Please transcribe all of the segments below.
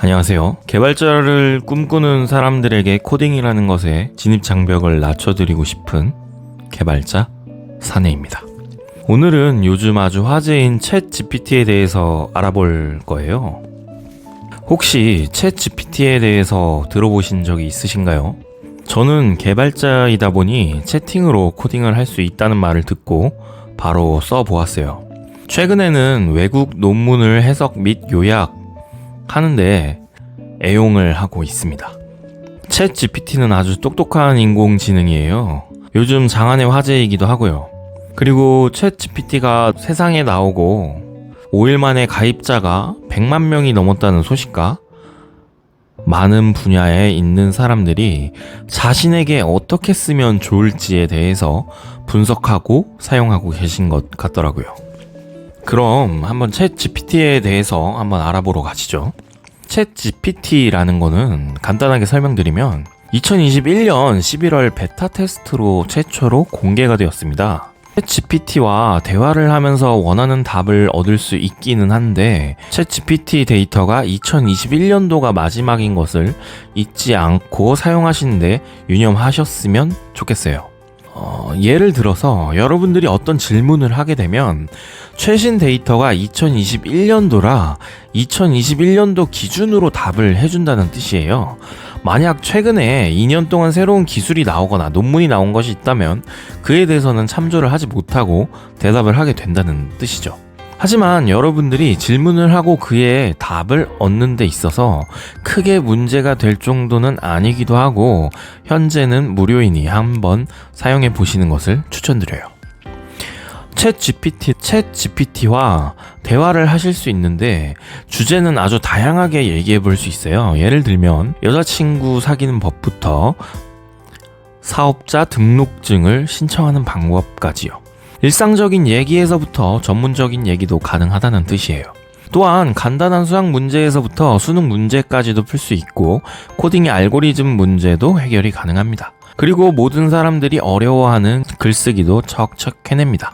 안녕하세요. 개발자를 꿈꾸는 사람들에게 코딩이라는 것에 진입장벽을 낮춰드리고 싶은 개발자 사내입니다. 오늘은 요즘 아주 화제인 챗 GPT에 대해서 알아볼 거예요. 혹시 챗 GPT에 대해서 들어보신 적이 있으신가요? 저는 개발자이다 보니 채팅으로 코딩을 할 수 있다는 말을 듣고 바로 써보았어요. 최근에는 외국 논문을 해석 및 요약하는데 애용을 하고 있습니다. 챗 GPT는 아주 똑똑한 인공지능이에요. 요즘 장안의 화제이기도 하고요. 그리고 챗 GPT가 세상에 나오고 5일 만에 가입자가 100만 명이 넘었다는 소식과 많은 분야에 있는 사람들이 자신에게 어떻게 쓰면 좋을지에 대해서 분석하고 사용하고 계신 것 같더라고요. 그럼 한번 챗 GPT에 대해서 한번 알아보러 가시죠. 챗 GPT라는 거는 간단하게 설명드리면 2021년 11월 베타 테스트로 최초로 공개가 되었습니다. 챗 GPT와 대화를 하면서 원하는 답을 얻을 수 있기는 한데 챗 GPT 데이터가 2021년도가 마지막인 것을 잊지 않고 사용하시는데 유념하셨으면 좋겠어요. 예를 들어서 여러분들이 어떤 질문을 하게 되면 최신 데이터가 2021년도라 2021년도 기준으로 답을 해준다는 뜻이에요. 만약 최근에 2년 동안 새로운 기술이 나오거나 논문이 나온 것이 있다면 그에 대해서는 참조를 하지 못하고 대답을 하게 된다는 뜻이죠. 하지만 여러분들이 질문을 하고 그의 답을 얻는 데 있어서 크게 문제가 될 정도는 아니기도 하고 현재는 무료이니 한번 사용해 보시는 것을 추천드려요. 챗 GPT와 대화를 하실 수 있는데 주제는 아주 다양하게 얘기해 볼 수 있어요. 예를 들면 여자친구 사귀는 법부터 사업자 등록증을 신청하는 방법까지요. 일상적인 얘기에서부터 전문적인 얘기도 가능하다는 뜻이에요. 또한 간단한 수학 문제에서부터 수능 문제까지도 풀 수 있고 코딩의 알고리즘 문제도 해결이 가능합니다. 그리고 모든 사람들이 어려워하는 글쓰기도 척척 해냅니다.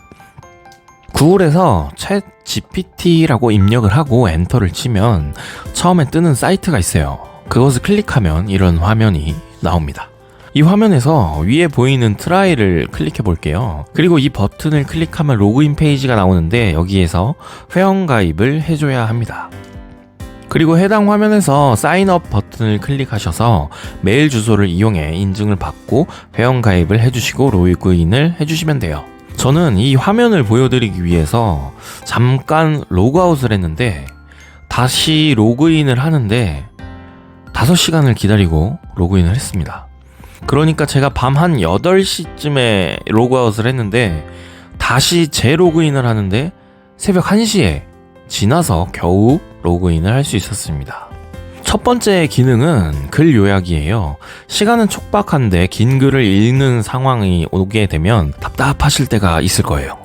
구글에서 챗 GPT라고 입력을 하고 엔터를 치면 처음에 뜨는 사이트가 있어요. 그것을 클릭하면 이런 화면이 나옵니다. 이 화면에서 위에 보이는 트라이를 클릭해 볼게요. 그리고 이 버튼을 클릭하면 로그인 페이지가 나오는데 여기에서 회원가입을 해줘야 합니다. 그리고 해당 화면에서 사인업 버튼을 클릭하셔서 메일 주소를 이용해 인증을 받고 회원가입을 해주시고 로그인을 해주시면 돼요. 저는 이 화면을 보여드리기 위해서 잠깐 로그아웃을 했는데 다시 로그인을 하는데 5시간을 기다리고 로그인을 했습니다. 그러니까 제가 밤 한 8시쯤에 로그아웃을 했는데 다시 재로그인을 하는데 새벽 1시에 지나서 겨우 로그인을 할 수 있었습니다. 첫 번째 기능은 글 요약이에요. 시간은 촉박한데 긴 글을 읽는 상황이 오게 되면 답답하실 때가 있을 거예요.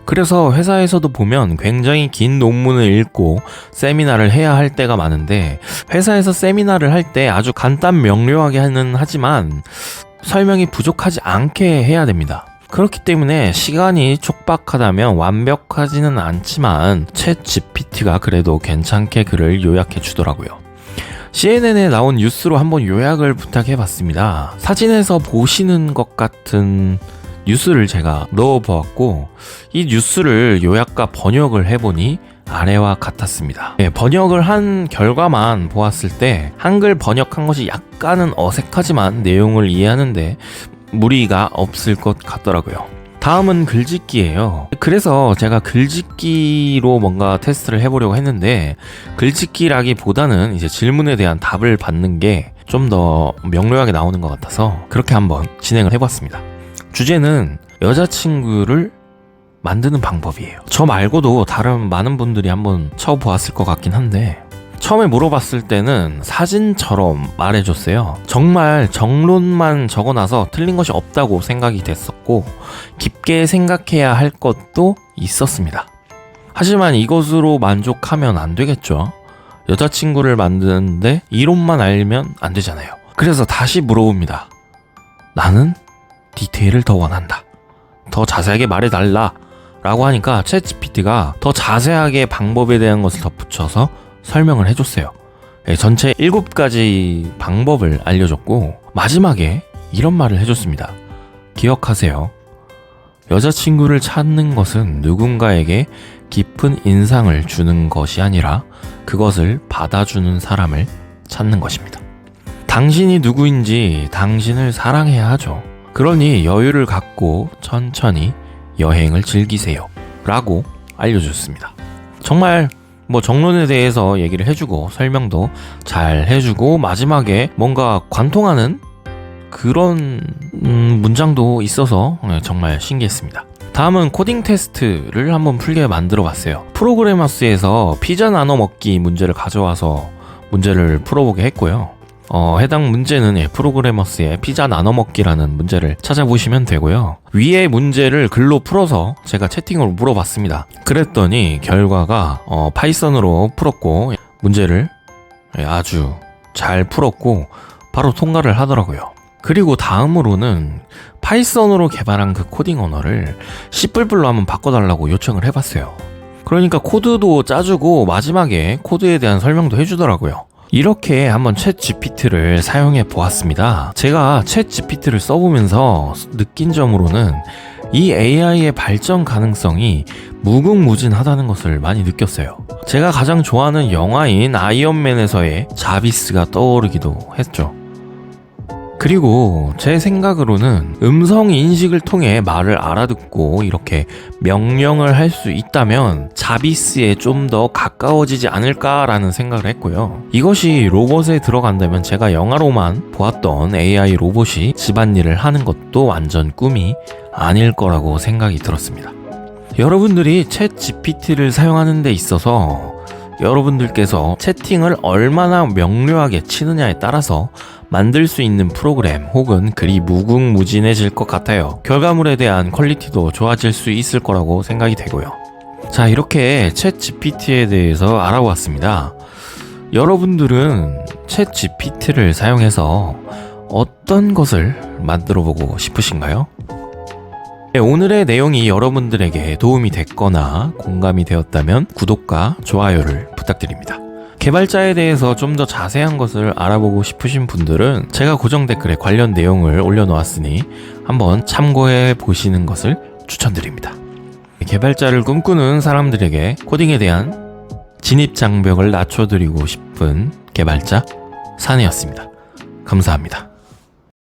그래서 회사에서도 보면 굉장히 긴 논문을 읽고 세미나를 해야 할 때가 많은데 회사에서 세미나를 할 때 아주 간단 명료하게 하지만 설명이 부족하지 않게 해야 됩니다. 그렇기 때문에 시간이 촉박하다면 완벽하지는 않지만 챗 GPT가 그래도 괜찮게 글을 요약해 주더라고요. CNN에 나온 뉴스로 한번 요약을 부탁해봤습니다. 사진에서 보시는 것 같은 뉴스를 제가 넣어보았고 이 뉴스를 요약과 번역을 해보니 아래와 같았습니다. 번역을 한 결과만 보았을 때 한글 번역한 것이 약간은 어색하지만 내용을 이해하는데 무리가 없을 것 같더라고요. 다음은 글짓기예요. 그래서 제가 글짓기로 뭔가 테스트를 해보려고 했는데 글짓기라기보다는 이제 질문에 대한 답을 받는 게 좀 더 명료하게 나오는 것 같아서 그렇게 한번 진행을 해봤습니다. 주제는 여자친구를 만드는 방법이에요. 저 말고도 다른 많은 분들이 한번 쳐보았을 것 같긴 한데 처음에 물어봤을 때는 사진처럼 말해줬어요. 정말 정론만 적어놔서 틀린 것이 없다고 생각이 됐었고 깊게 생각해야 할 것도 있었습니다. 하지만 이것으로 만족하면 안 되겠죠. 여자친구를 만드는데 이론만 알면 안 되잖아요. 그래서 다시 물어봅니다. 나는 디테일을 더 원한다. 더 자세하게 말해달라 라고 하니까 챗 GPT가 더 자세하게 방법에 대한 것을 덧붙여서 설명을 해줬어요. 전체 7가지 방법을 알려줬고 마지막에 이런 말을 해줬습니다. 기억하세요. 여자친구를 찾는 것은 누군가에게 깊은 인상을 주는 것이 아니라 그것을 받아주는 사람을 찾는 것입니다. 당신이 누구인지 당신을 사랑해야 하죠. 그러니 여유를 갖고 천천히 여행을 즐기세요. 라고 알려줬습니다. 정말 정론에 대해서 얘기를 해주고 설명도 잘 해주고 마지막에 뭔가 관통하는 그런 문장도 있어서 정말 신기했습니다. 다음은 코딩 테스트를 한번 풀게 만들어 봤어요. 프로그래머스에서 피자 나눠 먹기 문제를 가져와서 문제를 풀어보게 했고요. 해당 문제는 프로그래머스의 피자 나눠 먹기라는 문제를 찾아보시면 되고요. 위의 문제를 글로 풀어서 제가 채팅으로 물어봤습니다. 그랬더니 결과가 파이썬으로 풀었고 문제를 아주 잘 풀었고 바로 통과를 하더라고요. 그리고 다음으로는 파이썬으로 개발한 그 코딩 언어를 C++로 한번 바꿔달라고 요청을 해봤어요. 그러니까 코드도 짜주고 마지막에 코드에 대한 설명도 해주더라고요. 이렇게 한번 챗 GPT를 사용해 보았습니다. 제가 챗 GPT를 써보면서 느낀 점으로는 이 AI의 발전 가능성이 무궁무진하다는 것을 많이 느꼈어요. 제가 가장 좋아하는 영화인 아이언맨에서의 자비스가 떠오르기도 했죠. 그리고 제 생각으로는 음성 인식을 통해 말을 알아듣고 이렇게 명령을 할 수 있다면 자비스에 좀 더 가까워지지 않을까라는 생각을 했고요. 이것이 로봇에 들어간다면 제가 영화로만 보았던 AI 로봇이 집안일을 하는 것도 완전 꿈이 아닐 거라고 생각이 들었습니다. 여러분들이 챗 GPT를 사용하는 데 있어서 여러분들께서 채팅을 얼마나 명료하게 치느냐에 따라서 만들 수 있는 프로그램 혹은 글이 무궁무진해질 것 같아요. 결과물에 대한 퀄리티도 좋아질 수 있을 거라고 생각이 되고요. 자, 이렇게 챗 GPT에 대해서 알아보았습니다. 여러분들은 챗 GPT를 사용해서 어떤 것을 만들어 보고 싶으신가요? 네, 오늘의 내용이 여러분들에게 도움이 됐거나 공감이 되었다면 구독과 좋아요를 부탁드립니다. 개발자에 대해서 좀 더 자세한 것을 알아보고 싶으신 분들은 제가 고정 댓글에 관련 내용을 올려놓았으니 한번 참고해 보시는 것을 추천드립니다. 개발자를 꿈꾸는 사람들에게 코딩에 대한 진입장벽을 낮춰드리고 싶은 개발자 사내였습니다. 감사합니다.